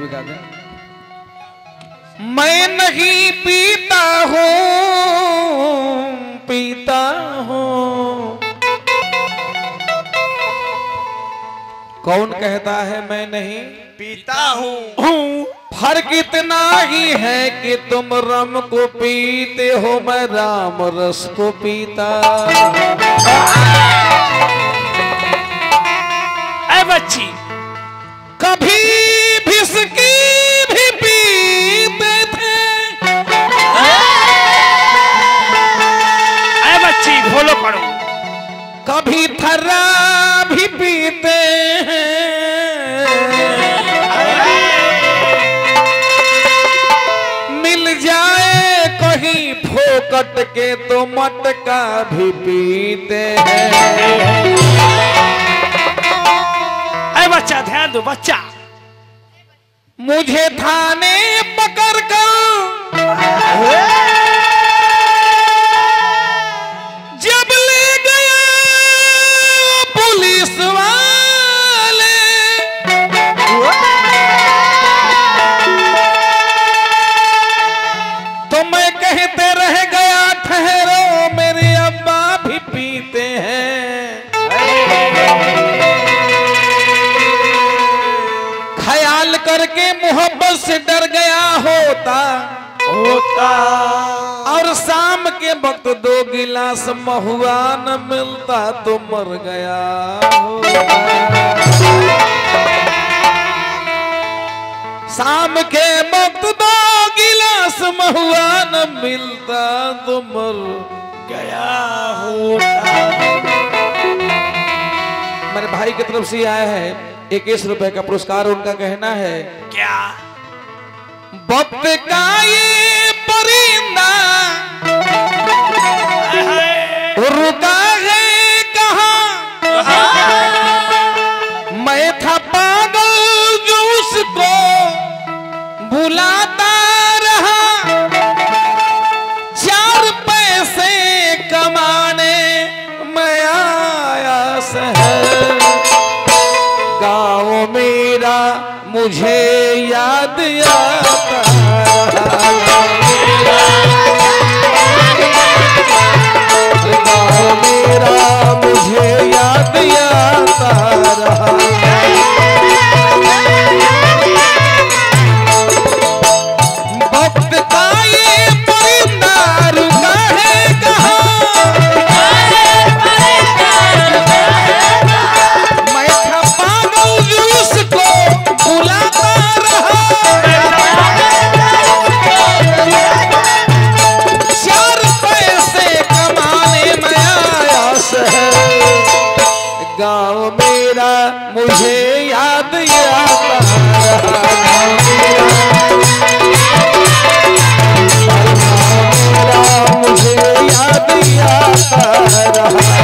भी गा दे। मैं नहीं पीता हूँ पीता हूँ। कौन कहता है मैं नहीं पीता हूँ? फर्क इतना ही है कि तुम रम को पीते हो, मैं राम रस को पीता। ऐ बच्ची, कभी भिसकी भी पीते थे। ऐ बच्ची बोलो पढ़ो। कभी थर्रा भी पीते हैं। मिल जाए कहीं फोकट के तो मटका भी पीते हैं। ऐ बच्चा ध्यान दो बच्चा। मुझे थाने पकड़ कर जब ले गया पुलिस वाले, तो मैं कहते रह गया ठहरो मेरे अब्बा भी पीते हैं। ख्याल करके मोहब्बत से डर गया होता और शाम के वक्त 2 गिलास महुआ न मिलता तो मर गया होता। शाम के वक्त 2 गिलास महुआ न मिलता तो मर गया होता। मेरे भाई की तरफ से आया है 21 रुपए का पुरस्कार। उनका कहना है क्या? वक्त का ये परिंदा रुका है कहाँ। मैं था पागल जो उसको बुलाता रहा। 4 पैसे कमाने मैं आया शहर। गाँव मेरा मुझे याद आता गाँव मेरा मुझे याद आता रहा। वक्त का ये परिंदा रुका है कहाँ। मैं था पागल जो उसको बुलाता रहा। 4 पैसे कमाने मैं आया शहर। गाँव मेरा मुझे याद आता रहा। मुझे याद आता रहा।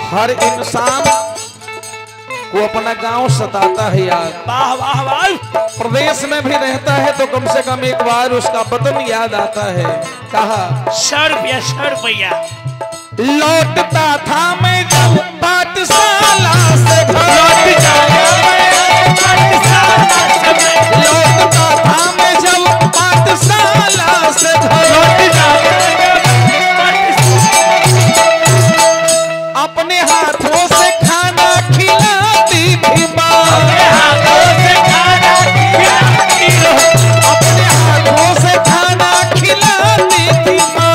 हर इंसान को अपना गांव सताता है यार। वाह वाह वाह। प्रदेश में भी रहता है तो कम से कम एक बार उसका वतन याद आता है। कहा 100 रुपया लौटता था मैं जब पाठशाला से घर। लौटता था मैं जब पाठशाला से घर। अपने हाथों से खाना खिलाती थी माँ। अपने हाथों से खाना खिलाती थी माँ।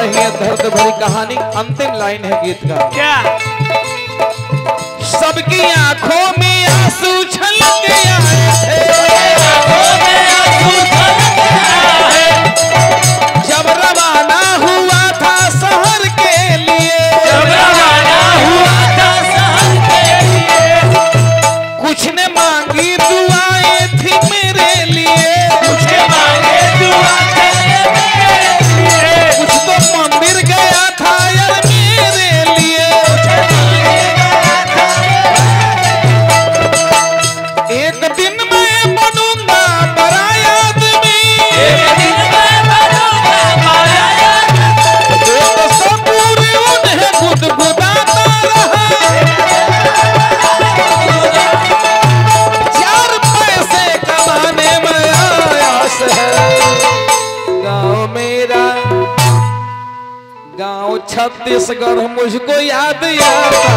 रही है दर्द भरी कहानी। अंतिम लाइन है गीत का। क्या? सबकी आंखों में आंसू छलक आए थे, जब रवाना हुआ था शहर के लिए, कुछ ने मांगी दुआएं थी मेरे लिए, कुछ तो मंदिर गया था यार मेरे लिए। एक दिन मैं बनूंगा बड़ा आदमी, तो सबूर उन्हें गुदगुदाता रहा, 4 पैसे कमाने में आयास है। गाँव मेरा, गाँव छत्तीसगढ़ मुझको याद आता।